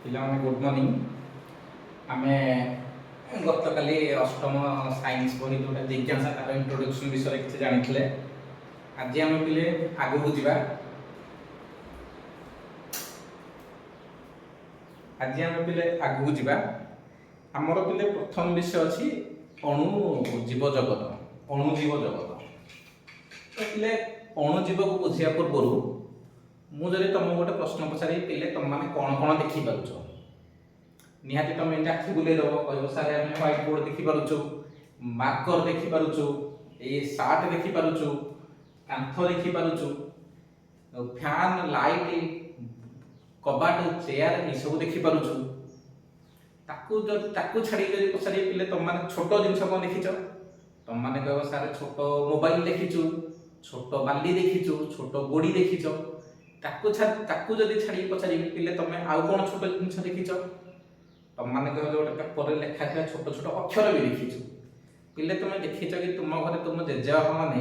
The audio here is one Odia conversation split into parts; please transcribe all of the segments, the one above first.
ପିଲାମାନେ ଗୁଡ୍ ମର୍ଣ୍ଣିଂ। ଆମେ ଗତକାଲି ଅଷ୍ଟମ ସାଇନ୍ସ ବହି ଯେଉଁଟା ଜିଜ୍ଞାସା ତାର ଇଣ୍ଟ୍ରୋଡକ୍ସନ୍ ବିଷୟରେ କିଛି ଜାଣିଥିଲେ। ଆଜି ଆମେ ପିଲେ ଆଗକୁ ଯିବା। ଆମର ପିଲେ ପ୍ରଥମ ବିଷୟ ଅଛି ଅଣୁ ଜୀବ ଜଗତ। ଅଣୁଜୀବ ଜଗତ ତ ପିଲେ ଅଣୁଜୀବକୁ ବୁଝିବା ପୂର୍ବରୁ ମୁଁ ଯଦି ତୁମକୁ ଗୋଟେ ପ୍ରଶ୍ନ ପଚାରି ପିଲେ ତୁମମାନେ କ'ଣ କ'ଣ ଦେଖିପାରୁଛ, ନିହାତି ତୁମେ ଏମିତି ଆଖି ବୁଲେଇ ଦେବ, କହିବ ସାର୍ ଆମେ ହ୍ୱାଇଟ୍ ବୋର୍ଡ଼ ଦେଖିପାରୁଛୁ, ମାର୍କର ଦେଖିପାରୁଛୁ, ଏଇ ସାର୍ଟ ଦେଖିପାରୁଛୁ, କାନ୍ଥ ଦେଖିପାରୁଛୁ, ଫ୍ୟାନ୍, ଲାଇଟ୍, କବାଟ, ଚେୟାର ଏସବୁ ଦେଖିପାରୁଛୁ। ତାକୁ ଛାଡ଼ି ଯଦି ପଚାରି ପିଲେ ତୁମମାନେ ଛୋଟ ଜିନିଷ କ'ଣ ଦେଖିଛ, ତୁମମାନେ କହିବ ସାର୍ ଛୋଟ ମୋବାଇଲ ଦେଖିଛୁ, ଛୋଟ ବାଲି ଦେଖିଛୁ, ଛୋଟ ଗୋଡ଼ି ଦେଖିଛ। ତାକୁ ଯଦି ଛାଡ଼ିକି ପଚାରିବି ପିଲେ ତୁମେ ଆଉ କ'ଣ ଛୋଟ ଜିନିଷ ଦେଖିଛ, ତୁମମାନେ କହିବ ଗୋଟେ ପେପରରେ ଲେଖା ଥିବା ଛୋଟ ଛୋଟ ଅକ୍ଷର ବି ଦେଖିଛୁ। ପିଲେ ତୁମେ ଦେଖିଛ କି ତୁମ ଘରେ ତୁମ ଜେଜେବାପା ମାନେ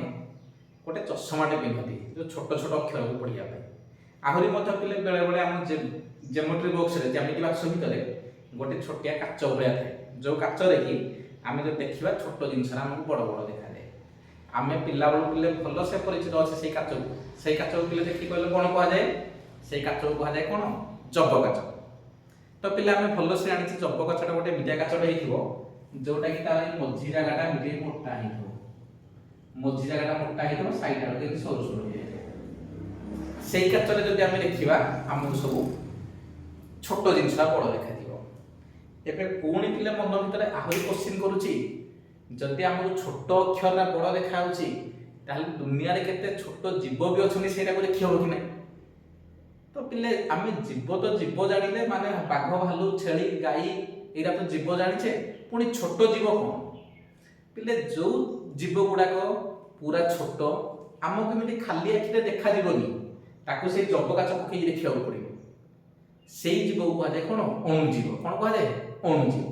ଗୋଟେ ଚଷମାଟେ ପିନ୍ଧନ୍ତି ଯେଉଁ ଛୋଟ ଛୋଟ ଅକ୍ଷରକୁ ପଢ଼ିବା ପାଇଁ। ଆହୁରି ମଧ୍ୟ ପିଲେ ବେଳେବେଳେ ଆମ ଜେମେଟ୍ରି ବକ୍ସରେ ଜ୍ୟାମିତି ବାକ୍ସ ଭିତରେ ଗୋଟେ ଛୋଟିଆ କାଚ ଭଳିଆ ଥାଏ, ଯେଉଁ କାଚରେ କି ଆମେ ଯଦି ଦେଖିବା ଛୋଟ ଜିନିଷରେ ଆମକୁ ବଡ଼ ବଡ଼ ଦେଖାଯାଏ। ଆମେ ପିଲାବେଳୁ ପିଲେ ଭଲସେ ପରିଚିତ ଅଛି ସେଇ କାଚକୁ। ସେଇ କାଚକୁ ପିଲେ ଦେଖି କହିଲେ କ'ଣ କୁହାଯାଏ? ସେଇ କାଚକୁ କୁହାଯାଏ କ'ଣ? ଜବ କାଚ। ତ ପିଲା ଆମେ ଭଲସେ ଜାଣିଛୁ ଜବ କାଚଟା ଗୋଟେ ଏମିତିଆ କାଚଟେ ହେଇଥିବ ଯେଉଁଟାକି ତାର ଏଇ ମଝି ଜାଗାଟା ଏମିତି ମୋଟା ହେଇଥିବ। ମଝି ଜାଗାଟା ମୋଟା ହେଇଥିବ, ସାଇଡ୍ ଆଡ଼କୁ ଏମିତି ସରୁ ସରୁ ହେଇଯାଇଥିବ। ସେଇ କାଚରେ ଯଦି ଆମେ ଦେଖିବା ଆମକୁ ସବୁ ଛୋଟ ଜିନିଷଟା ବଡ଼ ଦେଖାଯିବ। ଏବେ ପୁଣି ପିଲା ମନ ଭିତରେ ଆହୁରି କୋଶ୍ଚିନ୍ କରୁଛି, ଯଦି ଆମକୁ ଛୋଟ ଅକ୍ଷରଟା ବଡ଼ ଦେଖାଯାଉଛି ତାହେଲେ ଦୁନିଆରେ କେତେ ଛୋଟ ଜୀବ ବି ଅଛନ୍ତି ସେଇଟାକୁ ଦେଖି ହେବ କି ନାହିଁ? ତ ପିଲେ ଆମେ ଜୀବ ତ ଜୀବ ଜାଣିଲେ, ମାନେ ବାଘ, ଭାଲୁ, ଛେଳି, ଗାଈ ଏଇଟା ତ ଜୀବ ଜାଣିଛେ, ପୁଣି ଛୋଟ ଜୀବ କ'ଣ? ପିଲେ ଯେଉଁ ଜୀବ ଗୁଡ଼ାକ ପୁରା ଛୋଟ ଆମକୁ ଏମିତି ଖାଲି ଆଖିରେ ଦେଖାଯିବନି, ତାକୁ ସେଇ ଜବ କାଚ ପକେଇକି ଦେଖିବାକୁ ପଡ଼ିବ। ସେଇ ଜୀବକୁ କୁହାଯାଏ କ'ଣ? ଅଣୁଜୀବ। କ'ଣ କୁହାଯାଏ? ଅଣୁଜୀବ।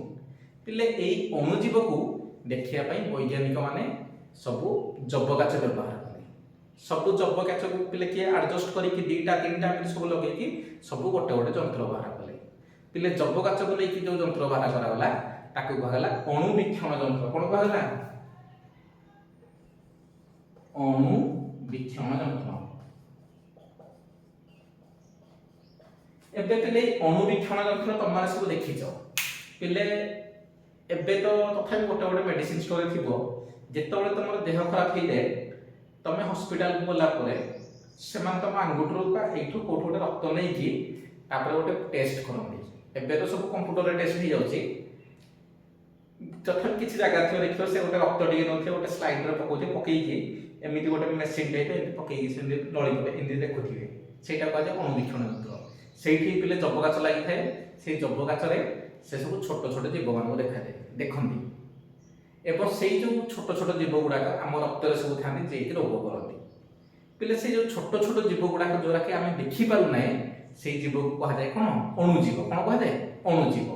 ପିଲେ ଏଇ ଅଣୁଜୀବକୁ ଦେଖିବା ପାଇଁ ବୈଜ୍ଞାନିକ ମାନେ ସବୁ ଜବ କାଚ ବ୍ୟବହାର କଲେ। ସବୁ ଜବ କାଚକୁ ପିଲେ କିଏ ଆଡଜଷ୍ଟ କରିକି 2ଟା 3ଟା ଏମିତି ସବୁ ଲଗେଇକି ସବୁ ଗୋଟେ ଗୋଟେ ଯନ୍ତ୍ର ବାହାର କଲେ। ପିଲେ ଜବ କାଚକୁ ନେଇକି ଯେଉଁ ଯନ୍ତ୍ର ବାହାର କରାଗଲା ତାକୁ କୁହାଗଲା ଅଣୁବୀକ୍ଷଣ ଯନ୍ତ୍ର। କ'ଣ କୁହାଗଲା? ଅଣୁବୀକ୍ଷଣ ଯନ୍ତ୍ର। ଏବେ ପିଲେ ଅଣୁବୀକ୍ଷଣ ଯନ୍ତ୍ର ତମମାନେ ସବୁ ଦେଖିଛ। ପିଲେ ଏବେ ତ ତଥାପି ଗୋଟେ ଗୋଟେ ମେଡିସିନ ଷ୍ଟୋରରେ ଥିବ, ଯେତେବେଳେ ତମର ଦେହ ଖରାପ ହେଇଯାଏ ତମେ ହସ୍ପିଟାଲକୁ ଗଲା ପରେ ସେମାନେ ତମ ଆଙ୍ଗୁଠିରୁ ବା ଏଇଠୁ କୋଉଠୁ ଗୋଟେ ରକ୍ତ ନେଇକି ତାପରେ ଗୋଟେ ଟେଷ୍ଟ କରନ୍ତି। ଏବେ ତ ସବୁ କମ୍ପ୍ୟୁଟରରେ ଟେଷ୍ଟ ହେଇଯାଉଛି। ତଥାପି କିଛି ଜାଗା ଥିବ ଦେଖିବ ସେ ଗୋଟେ ରକ୍ତ ଟିକେ ନେଉଥିବେ, ଗୋଟେ ସ୍ଲାଇଡରେ ପକେଇକି ଏମିତି ଗୋଟେ ମେସିନ୍ ଟାଇପ୍ ଏମିତି ପକେଇକି ସେମିତି ନଳିଥିବେ, ଏମିତି ଦେଖୁଥିବେ। ସେଇଟା କୁହାଯାଏ ଅଣୁବୀକ୍ଷଣ ଯନ୍ତ୍ର। ସେଇଠି ପିଲେ ଜବ କାଚ ଲାଗିଥାଏ। ସେଇ ଜବ କାଚରେ ସେ ସବୁ ଛୋଟ ଛୋଟ ଜୀବମାନଙ୍କୁ ଦେଖନ୍ତି। ଏବଂ ସେଇ ଯେଉଁ ଛୋଟ ଛୋଟ ଜୀବ ଗୁଡ଼ାକ ଆମ ରକ୍ତରେ ସବୁ ଥାନ୍ତି, ଯିଏକି ରୋଗ କରନ୍ତି। ପିଲେ ସେଇ ଯେଉଁ ଛୋଟ ଛୋଟ ଜୀବ ଗୁଡ଼ାକ ଯୋଉରାକି ଆମେ ଦେଖିପାରୁନାହିଁ, ସେଇ ଜୀବକୁ କୁହାଯାଏ କ'ଣ? ଅଣୁଜୀବ। କ'ଣ କୁହାଯାଏ? ଅଣୁଜୀବ।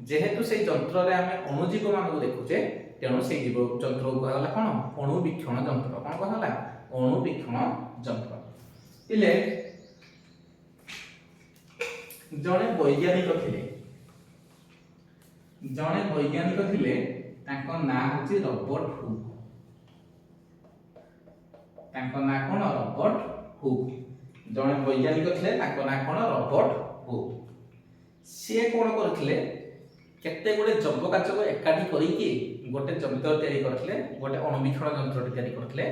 ଯେହେତୁ ସେଇ ଯନ୍ତ୍ରରେ ଆମେ ଅଣୁଜୀବ ମାନଙ୍କୁ ଦେଖୁଛେ, ତେଣୁ ସେଇ ଜୀବ ଯନ୍ତ୍ରକୁ କୁହାଗଲା କ'ଣ? ଅଣୁବୀକ୍ଷଣ ଯନ୍ତ୍ର। କ'ଣ କୁହାଗଲା? ଅଣୁବୀକ୍ଷଣ ଯନ୍ତ୍ର। ପିଲେ ଜଣେ ବୈଜ୍ଞାନିକ ଥିଲେ, ତାଙ୍କ ନାଁ ହେଉଛି ରବର୍ଟ ହୁକ୍। ତାଙ୍କ ନାଁ କ'ଣ? Robert hook. ଜଣେ ବୈଜ୍ଞାନିକ ଥିଲେ, ତାଙ୍କ ନାଁ କ'ଣ? Robert hook. ସିଏ କ'ଣ କରିଥିଲେ? କେତେ ଗୁଡ଼େ ଜବ କାଚକୁ ଏକାଠି କରିକି ଗୋଟେ ଯନ୍ତ୍ର ତିଆରି କରିଥିଲେ, ଗୋଟେ ଅଣୁବୀକ୍ଷଣ ଯନ୍ତ୍ରଟି ତିଆରି କରିଥିଲେ।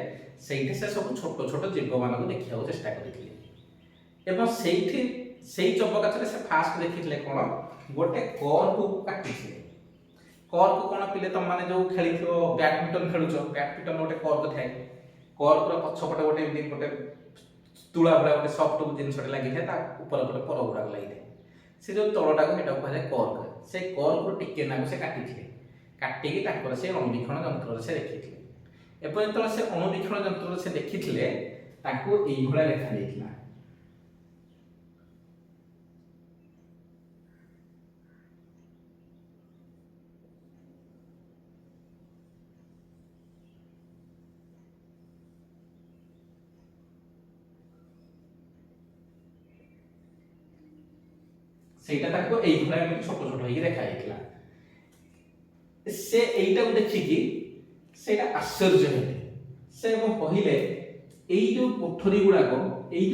ସେଇଠି ସେ ସବୁ ଛୋଟ ଛୋଟ ଜୀବମାନଙ୍କୁ ଦେଖିବାକୁ ଚେଷ୍ଟା କରିଥିଲେ। ଏବଂ ସେଇ ଜବ କାଚରେ ସେ ଫାଷ୍ଟ ଦେଖିଥିଲେ କ'ଣ? ଗୋଟେ କର୍କୁ କାଟିଥିଲେ। କର୍କ କ'ଣ ପିଲେ ତମମାନେ ଯେଉଁ ଖେଳିଥିବ, ବ୍ୟାଡମିଣ୍ଟନ ଖେଳୁଛ, ବ୍ୟାଡମିଣ୍ଟନ ଗୋଟେ କର୍କ ଥାଏ। କର୍କର ପଛପଟେ ଗୋଟେ ଏମିତି ଗୋଟେ ତୁଳା ଭଳିଆ ଗୋଟେ ସଫ୍ଟ ଜିନିଷଟେ ଲାଗିଥାଏ, ତା ଉପରେ ପର ଗୁଡ଼ାକ ଲାଗିଥାଏ। ସେ ଯେଉଁ ତଳଟାକୁ ସେଇଟାକୁ କୁହାଯାଏ କର୍କ। ସେ କର୍କରୁ ଟିକେ ନାକୁ ସେ କାଟିକି ତାଙ୍କର ସେ ଅଣୁବୀକ୍ଷଣ ଯନ୍ତ୍ରରେ ସେ ଦେଖିଥିଲେ। ଏବଂ ଯେତେବେଳେ ସେ ଅଣୁବୀକ୍ଷଣ ଯନ୍ତ୍ରରେ ସେ ଦେଖିଥିଲେ, ତାଙ୍କୁ ଏଇଭଳିଆ ଦେଖାଯାଇଥିଲା। ସେଇଟା ତାକୁ ଏଇଭଳିଆ ଏମିତି ଛୋଟ ଛୋଟ ହେଇକି ଦେଖାଯାଇଥିଲା। ସେ ଏଇଟାକୁ ଦେଖିକି ସେଇଟା ଆଶ୍ଚର୍ଯ୍ୟ ହେଲେ। ସେ ଏବଂ କହିଲେ ଏଇ ଯୋଉ କୋଠରୀ ଗୁଡାକ ଏଇ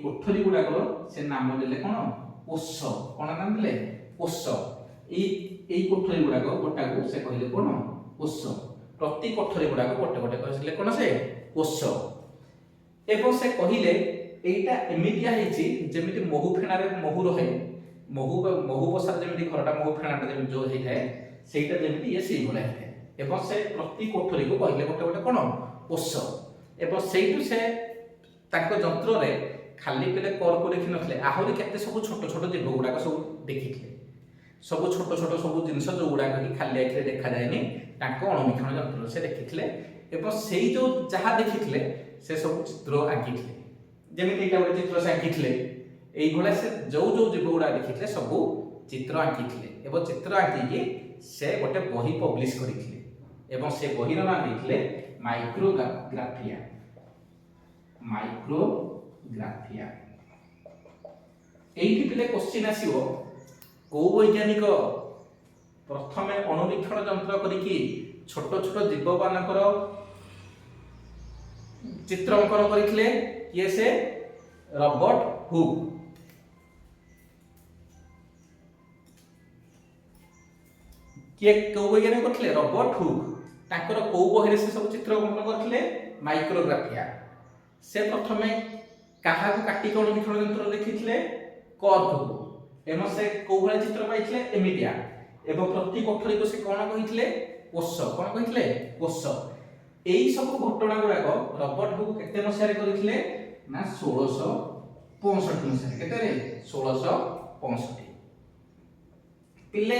କୋଠରୀ ଗୁଡାକର ସେ ନାମ ଦେଲେ କଣ? କୋଷ। କଣ ନାମ ଦେଲେ? କୋଷ। ଏଇ କୋଠରୀ ଗୁଡାକ ଗୋଟାକୁ ସେ କହିଲେ କଣ? କୋଷ। ପ୍ରତି କୋଠରୀ ଗୁଡାକ ଗୋଟେ ଗୋଟେ କହିଲେ କଣ? ସେ କୋଷ। ଏବଂ ସେ କହିଲେ ଏଇଟା ଏମିତିଆ ହେଇଛି ଯେମିତି ମହୁ ଫେଣାରେ ମହୁ ରହେ, ମହୁ ବସାରେ ଯେମିତି ଘରଟା ମହୁ ଫେଣାଟା ଯେମିତି ଯୋଉ ହେଇଥାଏ, ସେଇଟା ଯେମିତି ଇଏ ସେଇଭଳିଆ ହେଇଥାଏ। ଏବଂ ସେ ପ୍ରତି କୋଠରୀକୁ କହିଲେ ଗୋଟେ ଗୋଟେ କଣ? କୋଷ। ଏବଂ ସେଇଠୁ ସେ ତାଙ୍କ ଯନ୍ତ୍ରରେ ଖାଲି ପିଲେ କରକୁ ଦେଖିନଥିଲେ, ଆହୁରି କେତେ ସବୁ ଛୋଟ ଛୋଟ ଜୀବ ଗୁଡାକ ସବୁ ଦେଖିଥିଲେ। ସବୁ ଛୋଟ ଛୋଟ ସବୁ ଜିନିଷ ଯୋଉଗୁଡାକ କି ଖାଲି ଆଖିରେ ଦେଖାଯାଏନି, ତାଙ୍କ ଅଣୁବୀକ୍ଷଣ ଯନ୍ତ୍ରରେ ସେ ଦେଖିଥିଲେ। ଏବଂ ସେଇ ଯୋଉ ଯାହା ଦେଖିଥିଲେ ସେ ସବୁ ଚିତ୍ର ଆଙ୍କିଥିଲେ। ଯେମିତି ଏଇଟା ଗୋଟେ ଚିତ୍ର ସେ ଆଙ୍କିଥିଲେ, এইଭଳିଆ ସେ ଯୋଉ ଯୋଉ ଜୀବ ଗୁଡା ଦେଖିଥିଲେ ସବୁ ଚିତ୍ର ଆଙ୍କିଥିଲେ। ଏବଂ ଚିତ୍ର ଆଙ୍କିକି ସେ ଗୋଟେ ବହି ପବ୍ଲିଶ କରିଥିଲେ। ଏବଂ ସେ ବହିର ନାଁ ଦେଇଥିଲେ ମାଇକ୍ରୋଗ୍ରାଫିଆ। ମାଇକ୍ରୋଗ୍ରାଫିଆ। এইଠି ପିଲେ କ୍ୱେଶ୍ଚିନ୍ ଆସିବ, କୋଉ ବୈଜ୍ଞାନିକ ପ୍ରଥମେ ଅଣୁବୀକ୍ଷଣ ଯନ୍ତ୍ର କରିକି ଛୋଟ ଛୋଟ ଜୀବ ମାନଙ୍କର ଚିତ୍ର ଅଙ୍କନ କରିଥିଲେ? କିଏ ସେ? Robert hook. କିଏ କୋଉ ବୈଜ୍ଞାନିକ କରିଥିଲେ? Robert hook. ତାଙ୍କର କୋଉ ବହିରେ ସେ ସବୁ ଚିତ୍ର ଅଙ୍କନ କରିଥିଲେ? ମାଇକ୍ରୋଗ୍ରାଫିଆ। ସେ ପ୍ରଥମେ କାହାକୁ କାଟିକି ଅଣୁବୀକ୍ଷଣ ଯନ୍ତ୍ର ଦେଖିଥିଲେ? କର୍କକୁ। ଏବଂ ସେ କୋଉ ଭଳିଆ ଚିତ୍ର ପାଇଥିଲେ? ଏମିତିଆ। ଏବଂ ପ୍ରତି କୋଠରୀକୁ ସେ କଣ କହିଥିଲେ? କୋଷ। କଣ କହିଥିଲେ? କୋଷ। এই ସବୁ ଘଟଣା ଗୁଡାକ ରବର୍ଟ ହୁକ୍ କେତେ ମସିହାରେ କରିଥିଲେ? ନା 1665 ମସିହାରେ। କେତେରେ? 1665। ପିଲେ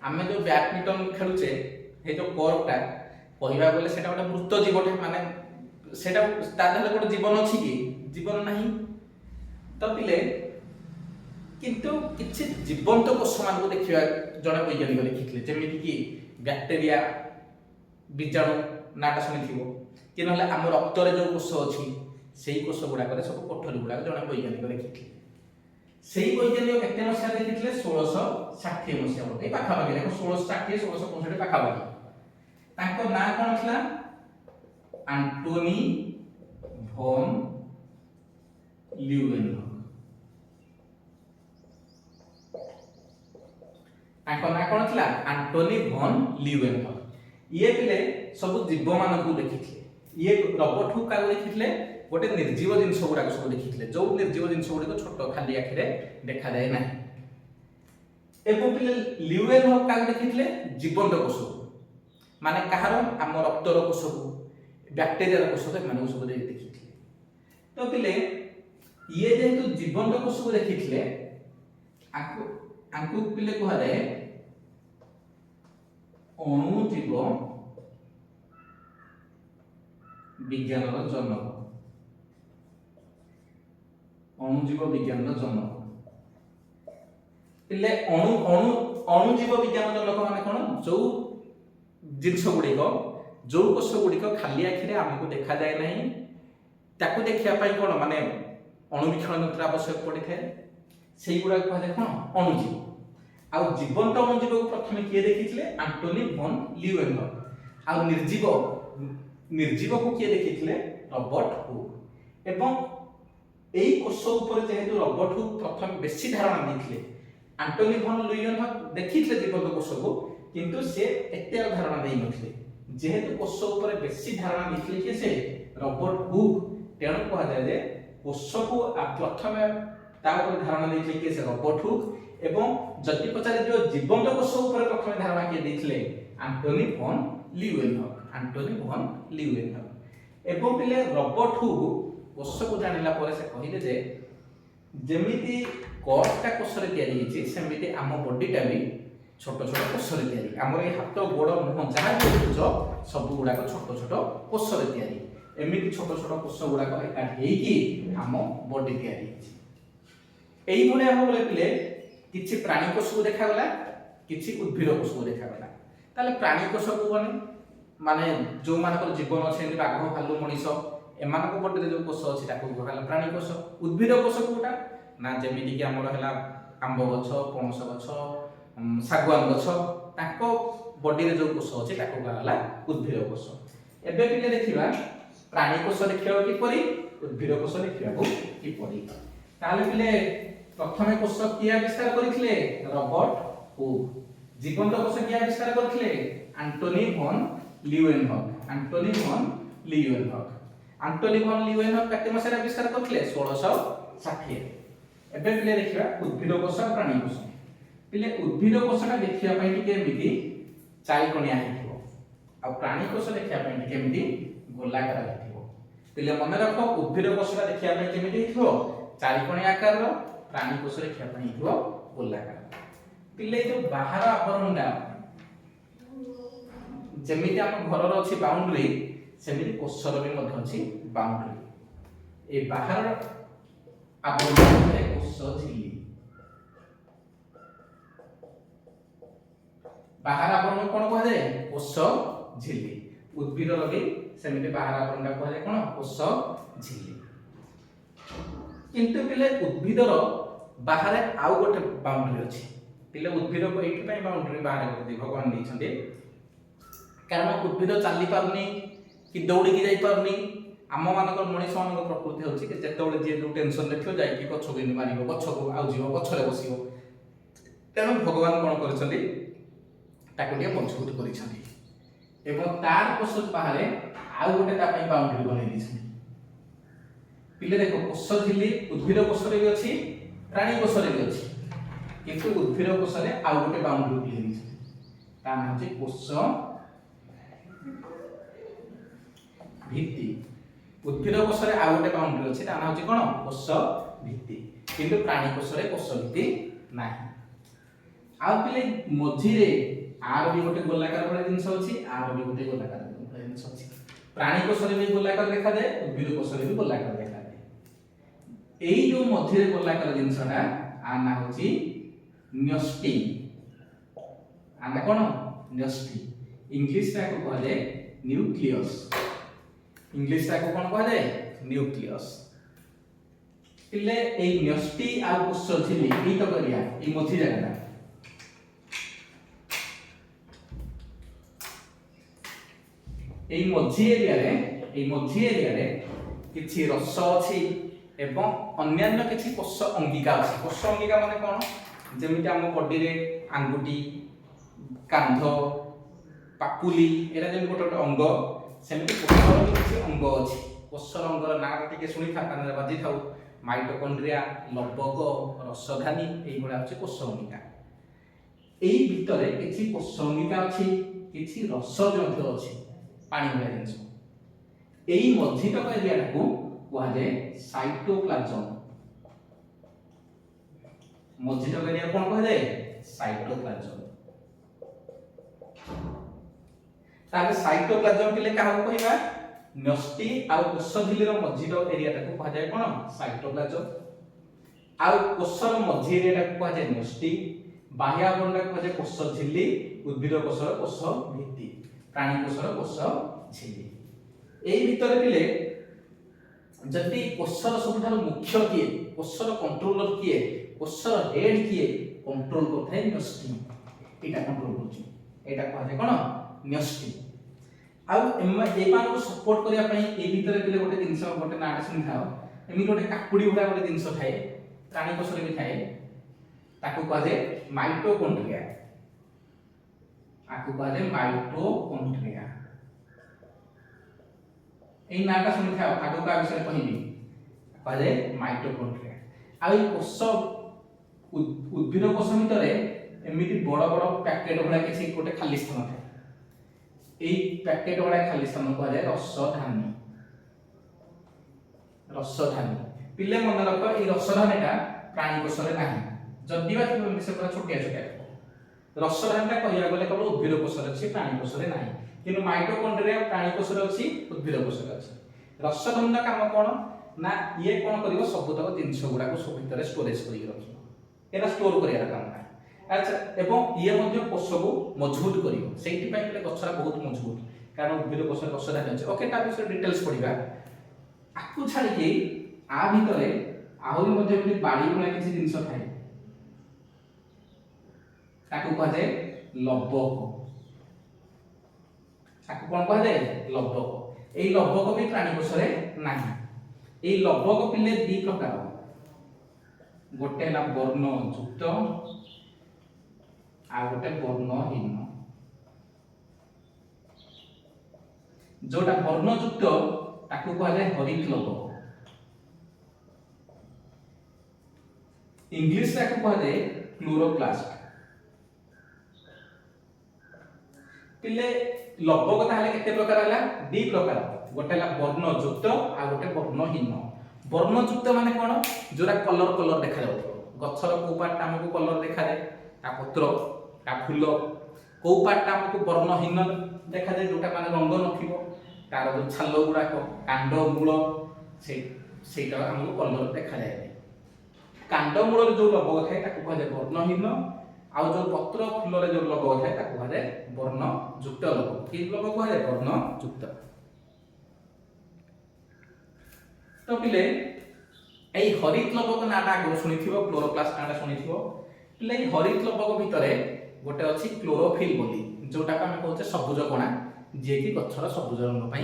ଆମେ ଯୋଉ ବ୍ୟାଡମିଣ୍ଟନ ଖେଳୁଛେ, এই ଯୋଉ କର୍କଟା କହିବା ଗଲେ ସେଟା ଗୋଟେ ମୃତ ଜୀବଟେ, ମାନେ ସେଟା ତା ଦେହରେ ଗୋଟେ ଜୀବନ ଅଛି କି? ଜୀବନ ନାହିଁ। ତ ପିଲେ କିନ୍ତୁ କିଛି ଜୀବନ୍ତ କୋଷ ମାନଙ୍କୁ ଦେଖିବା ଜଣେ ବୈଜ୍ଞାନିକ ଦେଖିଥିଲେ, ଯେମିତି କି ବ୍ୟାକ୍ଟେରିଆ, ବୀଜାଣୁ ନାଟା ଶୁଣିଥିବ, କି ନହେଲେ ଆମ ରକ୍ତରେ ଯୋଉ କୋଷ ଅଛି ସେଇ କୋଷ ଗୁଡାକରେ ସବୁ କୋଠରୀ ଗୁଡାକ ଜଣେ ବୈଜ୍ଞାନିକ ଦେଖିଥିଲେ। ସେଇ ବୈଜ୍ଞାନିକ କେତେ ମସିହାରେ ଦେଖିଥିଲେ? 1660 ମସିହା ବେଳକୁ, ଏଇ ପାଖାପାଖି ଦେଖ 1660 1665 ପାଖାପାଖି। ତାଙ୍କ ନାଁ କଣ ଥିଲା? Antonie van Leeuwenhoek. ତାଙ୍କ ନାଁ କଣ ଥିଲା? Antonie van Leeuwenhoek. ଇଏ ପିଲେ ସବୁ ଜୀବ ମାନଙ୍କୁ ଦେଖିଥିଲେ। ଇଏ ରବର୍ଟ ହୁକ୍ କାହାକୁ ଦେଖିଥିଲେ? ଗୋଟେ ନିର୍ଜୀବ ଜିନିଷ ଗୁଡାକ ସବୁ ଦେଖିଥିଲେ, ଯୋଉ ନିର୍ଜୀବ ଜିନିଷ ଗୁଡିକ ଛୋଟ ଖାଲି ଆଖିରେ ଦେଖାଯାଏ ନାହିଁ। ଏବଂ ପିଲେ ଲିଉଏନହକ୍ କାହାକୁ ଦେଖିଥିଲେ? ଜୀବନ୍ତ କୋଷକୁ, ମାନେ କାହାର? ଆମ ରକ୍ତର କୋଷକୁ, ବ୍ୟାକ୍ଟେରିଆର କୋଷକୁ, ଏମାନଙ୍କୁ ସବୁ ଦେଖିଥିଲେ। ତ ପିଲେ ଇଏ ଯେହେତୁ ଜୀବନ୍ତ କୋଷକୁ ଦେଖିଥିଲେ, ଆଙ୍କୁ ପିଲେ କୁହାଯାଏ ଅଣୁଜୀବ ବିଜ୍ଞାନର ଜନକ। ଅଣୁଜୀବ ବିଜ୍ଞାନର ଜନକ। ପିଲେ ଅଣୁଜୀବ ବିଜ୍ଞାନ ଜନକ ମାନେ କଣ? ଯୋଉ ଜିନିଷ ଗୁଡିକ, ଯୋଉ କୋଷ ଗୁଡିକ ଖାଲି ଆଖିରେ ଆମକୁ ଦେଖାଯାଏ ନାହିଁ, ତାକୁ ଦେଖିବା ପାଇଁ କଣ ମାନେ ଅଣୁବୀକ୍ଷଣ ଯନ୍ତ୍ର ଆବଶ୍ୟକ ପଡିଥାଏ, ସେଇଗୁଡାକୁ କୁହାଯାଏ କଣ? ଅଣୁଜୀବ। ଆଉ ଜୀବନ୍ତ ଅଣୁଜୀବକୁ ପ୍ରଥମେ କିଏ ଦେଖିଥିଲେ? Antonie van Leeuwenhoek. ଆଉ ନିର୍ଜୀବକୁ କିଏ ଦେଖିଥିଲେ? Robert Hooke. ଏବଂ এই କୋଷ ଉପରେ ଯେହେତୁ ରବର୍ଟ ହୁକ୍ ପ୍ରଥମେ ବେଶୀ ଧାରଣା ଦେଇଥିଲେ, ଆଣ୍ଟୋନି ଭନ୍ ଲିଉଏନହକ୍ ଦେଖିଥିଲେ ଜୀବନ୍ତ କୋଷକୁ, କିନ୍ତୁ ସେ ଏତେ ଧାରଣା ଦେଇନଥିଲେ। ଯେହେତୁ କୋଷ ଉପରେ ବେଶୀ ଧାରଣା ଦେଇଥିଲେ କି ସେ ରବର୍ଟ ହୁକ୍, ତେଣୁ କୁହାଯାଏ ଯେ କୋଷକୁ ପ୍ରଥମେ ତା ଉପରେ ଧାରଣା ଦେଇଥିଲେ କି ସେ ରବର୍ଟ ହୁକ୍। ଏବଂ ଯଦି ପଚାରିଯିବ ଜୀବନ୍ତ କୋଷ ଉପରେ ପ୍ରଥମେ ଧାରଣା କିଏ ଦେଇଥିଲେ? Antonie van Leeuwenhoek. Antonie van Leeuwenhoek. ଏବଂ ପିଲେ ରବର୍ଟ ହୁକ୍ କୋଷକୁ ଜାଣିଲା ପରେ ସେ କହିଲେ ଯେ ଯେମିତି କର୍କଟା କୋଷରେ ତିଆରି ହେଇଛି, ସେମିତି ଆମ ବଡିଟା ବି ଛୋଟ ଛୋଟ କୋଷରେ ତିଆରି। ଆମର এই ହାତ ଗୋଡ଼ ମୁହଁ ଯାହା ବି ଦେଖୁଛ ସବୁ ଗୁଡାକ ଛୋଟ ଛୋଟ କୋଷରେ ତିଆରି। ଏମିତି ଛୋଟ ଛୋଟ କୋଷ ଗୁଡାକ ଏକାଠି ହେଇକି ଆମ ବଡି ତିଆରି ହେଇଛି। এইଭଳିଆ ଭାବରେ ପିଲେ କିଛି ପ୍ରାଣୀ କୋଷକୁ ଦେଖାଗଲା, କିଛି ଉଦ୍ଭିଦ କୋଷକୁ ଦେଖାଗଲା। ତାହେଲେ ପ୍ରାଣୀ କୋଷକୁ ମାନେ ଯୋଉମାନଙ୍କର ଜୀବନ ଅଛି, ଯେମିତି ବାଘ, ଭାଲୁ, ମଣିଷ, ଏମାନଙ୍କ ବଡିରେ ଯୋଉ କୋଷ ଅଛି ତାକୁ କୁହାଗଲା ପ୍ରାଣୀ କୋଷ। ଉଦ୍ଭିଦ କୋଷ କୋଉଟା? ନା ଯେମିତିକି ଆମର ହେଲା ଆମ୍ବ ଗଛ, ପଣସ ଗଛ, ଶାଗୁଆନ ଗଛ, ତାଙ୍କ ବଡିରେ ଯୋଉ କୋଷ ଅଛି ତାକୁ କୁହାଗଲା ଉଦ୍ଭିଦ କୋଷ। ଏବେ ପିଲେ ଦେଖିବା ପ୍ରାଣୀ କୋଷ ଦେଖିବାକୁ କିପରି, ଉଦ୍ଭିଦ କୋଷ ଦେଖିବାକୁ କିପରି। ତାହେଲେ ପିଲେ ପ୍ରଥମେ କୋଷ କିଏ ଆବିଷ୍କାର କରିଥିଲେ? Robert Hooke. ଜୀବନ୍ତ କୋଷ କିଏ ଆବିଷ୍କାର କରିଥିଲେ? Antonie van Leeuwenhoek. Antonie van Leeuwenhoek. Antonie van Leeuwenhoek କେତେ ମସିହାରେ ଆବିଷ୍କାର କରିଥିଲେ? 1660। ଏବେ ପିଲେ ଦେଖିବା ଉଦ୍ଭିଦ କୋଷ ଆଉ ପ୍ରାଣୀ କୋଷ। ପିଲେ ଉଦ୍ଭିଦ କୋଷଟା ଦେଖିବା ପାଇଁ ଟିକେ ଏମିତି ଚାରିକଣିଆ ହେଇଥିବ, ଆଉ ପ୍ରାଣୀ କୋଷ ଦେଖିବା ପାଇଁ ଟିକେ ଏମିତି ଗୋଲାକାର ହେଇଥିବ। ପିଲେ ମନେ ରଖ, ଉଦ୍ଭିଦ କୋଷଟା ଦେଖିବା ପାଇଁ କେମିତି ହେଇଥିବ? ଚାରିକଣିଆ ଆକାରର, ପ୍ରାଣୀ କୋଷ ଦେଖିବା ପାଇଁ ହେଇଥିବ ଗୋଲାକାର। ପିଲେ ଏ ଯୋଉ ବାହାର ଆବରଣଟା ଯେମିତି ଆମ ଘରର ଅଛି ବାଉଣ୍ଡ୍ରି, ସେମିତି କୋଷର ବି ମଧ୍ୟ ଅଛି ବାଉଣ୍ଡ୍ରି। ଏ ବାହାର ଆବରଣ କୋଷ ଝିଲ୍ଲି। ବାହାର ଆବରଣ କଣ କୁହାଯାଏ? କୋଷ ଝିଲ୍ଲି। ଉଦ୍ଭିଦର ବି ସେମିତି ବାହାର ଆବରଣଟା କୁହାଯାଏ କଣ? କୋଷ ଝିଲ୍ଲି। କିନ୍ତୁ ପିଲେ ଉଦ୍ଭିଦର ବାହାରେ ଆଉ ଗୋଟେ ବାଉଣ୍ଡ୍ରି ଅଛି। ପିଲେ ଉଦ୍ଭିଦକୁ ଏଇଥିପାଇଁ ବାଉଣ୍ଡ୍ରି ବାହାରେ ଗୋଟେ ଭଗବାନ ଦେଇଛନ୍ତି, କାରଣ ଉଦ୍ଭିଦ ଚାଲି ପାରୁନି କି ଦୌଡ଼ିକି ଯାଇ ପାରୁନି। ଆମ ମାନଙ୍କର ମଣିଷ ମାନଙ୍କର ପ୍ରକୃତି ହେଉଛି କି ଯେତେବେଳେ ଯିଏ ଯୋଉ ଟେନସନରେ ଥିବ ଯାଇକି ଗଛକୁ ଏମିତି ମାରିବ, ଗଛକୁ ଆଉଯିବ, ଗଛରେ ବସିବ। ତେଣୁ ଭଗବାନ କଣ କରିଛନ୍ତି? ତାକୁ ଟିକେ ମଜବୁତ କରିଛନ୍ତି ଏବଂ ତାର କୋଷ ବାହାରେ ଆଉ ଗୋଟେ ତା ପାଇଁ ବାଉଣ୍ଡ୍ରି ବନେଇ ଦେଇଛନ୍ତି। ପିଲେ ଦେଖ, କୋଷ ଝିଲ୍ଲି ଉଦ୍ଭିଦ କୋଷରେ ବି ଅଛି, ପ୍ରାଣୀ କୋଷରେ ବି ଅଛି, କିନ୍ତୁ ଉଦ୍ଭିଦ କୋଷରେ ଆଉ ଗୋଟେ ବାଉଣ୍ଡ୍ରି ବନେଇ ଦେଇଛନ୍ତି। ତା ନାମ ହେଉଛି କୋଷ ଭିତ୍ତି। ଉଦ୍ଭିଦ କୋଷରେ ଆଉ ଗୋଟେ ବାଉଣ୍ଡ୍ରି ଅଛି, ତା ନାମ ହେଉଛି କଣ? କୋଷ ଭିତ୍ତି। କିନ୍ତୁ ପ୍ରାଣୀ କୋଷରେ କୋଷ ଭିତ୍ତି ନାହିଁ। ଆଉ ପିଲେ ମଝିରେ ଆର ବି ଗୋଟେ ଗୋଲାକାର ଭଳି ଜିନିଷ ଅଛି, ଆର ବି ଗୋଟେ ଗୋଲାକାର ଭଳି ଜିନିଷ ଅଛି। ପ୍ରାଣୀ କୋଷରେ ବି ଗୋଲାକାର ଦେଖାଯାଏ, ଉଦ୍ଭିଦ କୋଷରେ ବି ଗୋଲାକାର ଦେଖାଯାଏ। ଏଇ ଯୋଉ ମଝିରେ ଗୋଲାକାର ଜିନିଷଟା ଆ ନାଁ ହେଉଛି ନ୍ୟଷ୍ଟି। ଆ ନାଁ କଣ? ନ୍ୟଷ୍ଟି। ଇଂଲିଶରେ ଆକୁ କୁହାଯାଏ ନ୍ୟୁକ୍ଲିୟସ୍। ଇଂଲିଶରେ ଆକୁ କଣ କୁହାଯାଏ? ନ୍ୟୁକ୍ଲିୟସ୍। ପିଲେ ଏଇ ନ୍ୟଷ୍ଟି ଆଉ କୋଷ ଝିଲ୍ଲି ଏଇ ତକ ଏରିଆ, ଏଇ ମଝି ଜାଗାଟା, এই মঝি এরিয়ারে কিছু রস ଅଛି এবং অন্যান্য কিছু কোষ অঙ্গিকা আছে। কোষ অঙ্গিকা মানে কোন? যেমিতি আম বডিরে আঙ্গুটি, কান্ধ, পাকুলি, এরা যেমন গোটে গোটে অঙ্গ, সেমিতি কোষর কিছু অঙ্গ আছে। কোষর অঙ্গর নাঁ টিকে শুনি থাকা কানে বাজি থাও, মাইটোকন্ড্রিয়া, লবক, রসধানী, এইগুলা হচ্ছে কোষ অঙ্গিকা। এই ভিতরে কিছু কোষ অঙ্গিকা আছে, কিছু রস ମଧ୍ୟ ଅଛି, পানি ভଳିଆ ଜିନିଷ। এই মধ্যিতক এরিয়াটাକୁ କୁହାଯାଏ ସାଇଟୋପ୍ଲାଜମ। ମଝିତକ ଏରିଆ କଣ କୁହାଯାଏ? ସାଇଟୋପ୍ଲାଜମ। ତାହେଲେ ସାଇଟୋପ୍ଲାଜମ ପିଲେ କାହାକୁ କହିବା? ନ୍ୟଷ୍ଟି ଆଉ କୋଷ ଝିଲ୍ଲିର ମଝିର ଏରିଆଟାକୁ କୁହାଯାଏ କଣ? ସାଇଟୋପ୍ଲାଜମ। ଆଉ କୋଷର ମଝି ଏରିଆଟାକୁ କୁହାଯାଏ ନ୍ୟଷ୍ଟି, ବାହ୍ୟ ଆବରଣଟାକୁ କୁହାଯାଏ କୋଷ ଝିଲ୍ଲି, ଉଦ୍ଭିଦ କୋଷର କୋଷ ଭିତ୍ତି, ପ୍ରାଣୀ କୋଷର କୋଷ ଝିଲ୍ଲି। এই ভিতরে পিলে যদি কোষর ସବୁଠାରୁ ମୁଖ୍ୟ କିଏ, କୋଷର କଣ୍ଟ୍ରୋଲର କିଏ, କୋଷର ହେଡ୍ କିଏ, କଣ୍ଟ୍ରୋଲ କରୁଥାଏ ନ୍ୟଷ୍ଟି। ଏଇଟା କଣ୍ଟ୍ରୋଲ କରୁଛି, ଏଇଟା କୁହାଯାଏ କଣ? ନ୍ୟଷ୍ଟି। ଆଉ ଏମାନଙ୍କୁ ସପୋର୍ଟ କରିବା ପାଇଁ এই ଭିତରେ ପିଲେ ଗୋଟେ ଜିନିଷ, ଗୋଟେ ନାଁଟା ଶୁଣିଥାଅ, ଏମିତି ଗୋଟେ କାକୁଡି ଭଳିଆ ଗୋଟେ ଜିନିଷ ଥାଏ, ପ୍ରାଣୀ କୋଷରେ ବି ଥାଏ, ତାକୁ କୁହାଯାଏ ମାଇଟୋକଣ୍ଡ୍ରିଆ। ଆକୁ କୁହାଯାଏ ମାଇଟୋକଣ୍ଡ୍ରିଆ। এই নামটা শুনি থাও, আগুক আ বিষয়ে কহিবি, কুহাযাଏ মাইটোকন্ড্রিয়া। আর এই কোষ উদ্ভিদ কোষ ভিতরে এমিতি বড় বড় প্যাকেট ভଳିଆ কিছু গোটে খালি স্থান থাকে। এই প্যাকেট ভଳିଆ খালি স্থান কুহাଯାଏ রসধানী। রসধানী পিলে মনে রাখ, এই রসধানীটা প্রাণী কোষরে ନାହିଁ, যদি বা সে পুরা ছোটিয়া ছোটিয়া। রসধানীটা কহিବାକୁ গলে কেবল উদ্ভিদ কোষরে আছে, প্রাণী কোষরে ନାହିଁ। কিন্তু মাইটোকন্ড্রিয়া প্রাণী কোষরে আছে, উদ্ভিদ কোষরে আছে। রসধানীর কাম কোন না, ইয়ে কোন করিব ସବୁতক জিনিস গুড়াকে সব ভিতরে স্টোরেজ করি রাখিব, এটা স্টোর করিয়ার কাম না। আচ্ছা, এবং ইয়ে মধ্যে কোষকু মজবুত করিব, সেইটি পাই বলে গছরা বহুত মজবুত, কারণ উদ্ভিদ কোষরে রসধানী আছে। ওকে, তা বিষয়ে ডিটেলস পড়িবা। আকু ছাড়িকি আ ভিতরে आहुरी मध्ये गोटे बाड़ी भलिया किसी जिनिस थाए ताकू कह जाए लबक। ताकू कौन कह जाए लबक। एई लबक भी प्राणी कोश रे नाही। एई लबक पिले दी प्रकार गोटे हला वर्णयुक्त आ गोटे वर्णहीन। जोटा वर्णयुक्त ताकू कह जाए हरित लबक। इंग्लिश ताकू कह जाए क्लोरोप्लास्ट। पिले लबक ताहले केते प्रकार हला दी प्रकार। गोटे हला वर्णयुक्त आ गोटे वर्णहीन। वर्णयुक्त माने कोन जोरा कलर कलर देखा जाउथो। गछर को पार्ट हमको कलर देखा जाए ता पत्र ता फूल को पार्ट हमको वर्णहीन देखा जाए जोटा माने रंग नथिबो तार जो छाल गुडा को कांड मूल सेटा हमको कलर देखा जाए। कांड मूल जो लबक थाए ताकू कह जाए वर्णहीन आ जो पत्र फूल रे जो लबक थाए ताकू कह जाए वर्णयुक्त लबक। कि लबक कह जाए वर्णयुक्त। तो पिले एई हरित लबक नाटा आगो सुनिथिबो क्लोरोप्लास्ट नाटा सुनिथिबो। पिले एई हरित लबक भितरे गोटे अछि क्लोरोफिल बोली जोटा का हम कहउछे सबुज कणा जे कि गछर सबुज रंग पई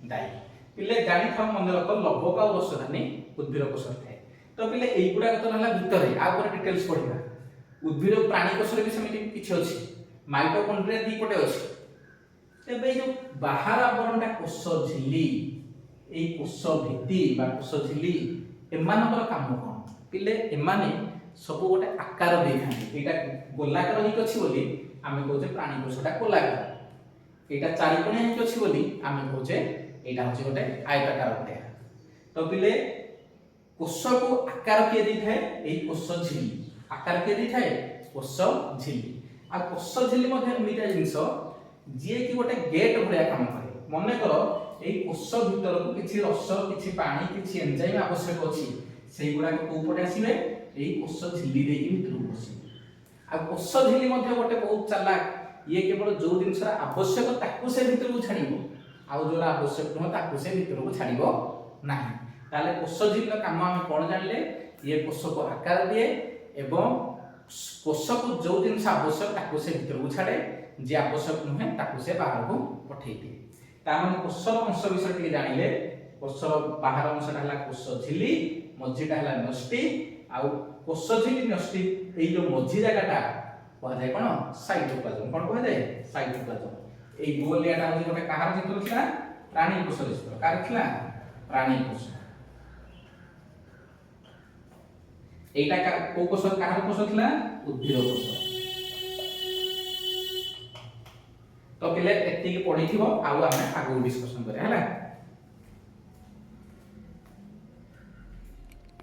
दायी। पिले जानि थाउ मन रख लबक आ रसधानी उद्भिद कोश थाए। तो पिले एई गुडा तो रहला भितरे आ ऊपर डिटेल्स पढिबा। उद्भिद प्राणी कोश रे भी समिति किछि अछि माइटोकॉन्ड्रिया दी पटे अछि। तेबे जो बाहर आवरणटा कोश झिल्ली एई कोश भित्ति बा कोश झिल्ली एमानकर काम कोन पिले एमाने सब गोटे आकार दे थांती। एटा गोलाकार हिक अछि बोली आमे कहउछे प्राणी कोशटा गोलाकार। एटा चारिकोणिया हिक अछि बोली आमे कहउछे एटा होछि गोटे आयताकार गोटे। तो पिले कोश को आकार के दै थाए एई कोश झिल्ली। आकार के दै थाए कोश झिल्ली। आ कोश झिल्ली मध्ये एमिटा जिंस जे कि गोटे गेट भलिया काम करे। मने करो एई कोश भितर को किछि रस किछि पानी किछि एंजाइम आवश्यक अछि सेई गुडा को पटे आसीबे एई कोश झिल्ली दे कि भितर बसिबे। आ कोश झिल्ली मध्ये गोटे बहुत चालाक ये केवल जो जिंस आवश्यक ताकू से भितर को छाडिबो आ जो आवश्यक न ताकू से भितर को छाडिबो नाही। ताले कोश झिल्ली काम हम कोन जानले ये कोश को आकार दिए एवं कोश को जो जिंस आवश्यक ताकू से भितर को छाडे जे आवश्यक नहे ताकू से बाहर को पठेई दे। ता माने कोशर अंश विषय टिके जानिले कोशर बाहर अंशटा हला कोश झिल्ली मझिटा हला नष्टि आ कोश झिल्ली नष्टि एई जो मझि जगाटा कह जाय कोन साइटोप्लाज्म। कोन कह जाय साइटोप्लाज्म। एई गोलियाटा होय गोटे कहार चित्र थिला प्राणी कोश चित्र कार थिला प्राणी कोश। एटा का को कोश कहार कोश थिला उद्भिद कोश। तो पिले एति के पढिथिबो आउ आमे आगु डिस्कशन करे हला।